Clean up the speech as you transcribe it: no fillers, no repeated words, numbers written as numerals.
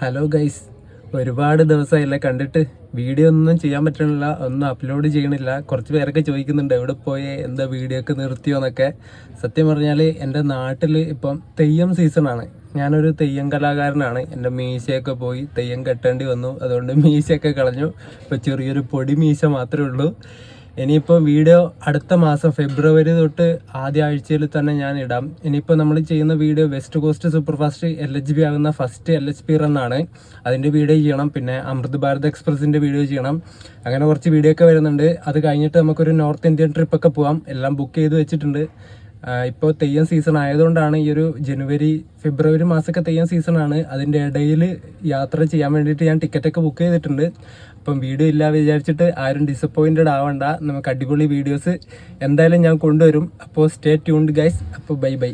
Hello guys, ഒരുപാട് ദിവസമായില്ല കണ്ടിട്ട്. Video ഒന്നും ചെയ്യാൻ പറ്റണില്ല, ഒന്നും അപ്ലോഡ് ചെയ്യണില്ല. കുറച്ച് പേരൊക്കെ ചോദിക്കുന്നുണ്ട് എവിടെ പോയി, എന്താ വീഡിയോ ഒക്കെ നിർത്തിയോ എന്നൊക്കെ. സത്യം പറഞ്ഞാൽ എൻ്റെ നാട്ടിൽ ഇപ്പം തെയ്യം സീസണാണ്. ഞാനൊരു തെയ്യം കലാകാരനാണ്. എൻ്റെ മീശയൊക്കെ പോയി തെയ്യം കെട്ടേണ്ടി വന്നു, അതുകൊണ്ട് മീശയൊക്കെ കളഞ്ഞു. ഇപ്പോൾ ചെറിയൊരു പൊടി മീശ മാത്രമേ ഉള്ളൂ. ഇനിയിപ്പോൾ വീഡിയോ അടുത്ത മാസം ഫെബ്രുവരി തൊട്ട് ആദ്യ ആഴ്ചയിൽ തന്നെ ഞാൻ ഇടാം. ഇനിയിപ്പോൾ നമ്മൾ ചെയ്യുന്ന video west cost super fast LHB ആകുന്ന ഫസ്റ്റ് LHP റണ്ണാണ്. അതിൻ്റെ വീഡിയോ ചെയ്യണം, പിന്നെ അമൃത് ഭാരത് എക്സ്പ്രസിൻ്റെ വീഡിയോ ചെയ്യണം. അങ്ങനെ കുറച്ച് വീഡിയോ ഒക്കെ വരുന്നുണ്ട്. അത് കഴിഞ്ഞിട്ട് നമുക്കൊരു നോർത്ത് ഇന്ത്യൻ ട്രിപ്പൊക്കെ പോകാം. എല്ലാം ബുക്ക് ചെയ്ത് വെച്ചിട്ടുണ്ട്. ഇപ്പോൾ തെയ്യം സീസൺ ആയതുകൊണ്ടാണ് ഈ ഒരു ജനുവരി ഫെബ്രുവരി മാസമൊക്കെ തെയ്യം സീസണാണ്. അതിൻ്റെ ഇടയിൽ യാത്ര ചെയ്യാൻ വേണ്ടിയിട്ട് ഞാൻ ടിക്കറ്റൊക്കെ ബുക്ക് ചെയ്തിട്ടുണ്ട്. അപ്പം വീഡിയോ ഇല്ല വിചാരിച്ചിട്ട് ആരും ഡിസപ്പോയിൻറ്റഡ് ആവണ്ട. നമുക്ക് അടിപൊളി വീഡിയോസ് എന്തായാലും ഞാൻ കൊണ്ടുവരും. അപ്പോൾ സ്റ്റേ ട്യൂൺഡ് ഗൈസ്. അപ്പോൾ ബൈ ബൈ.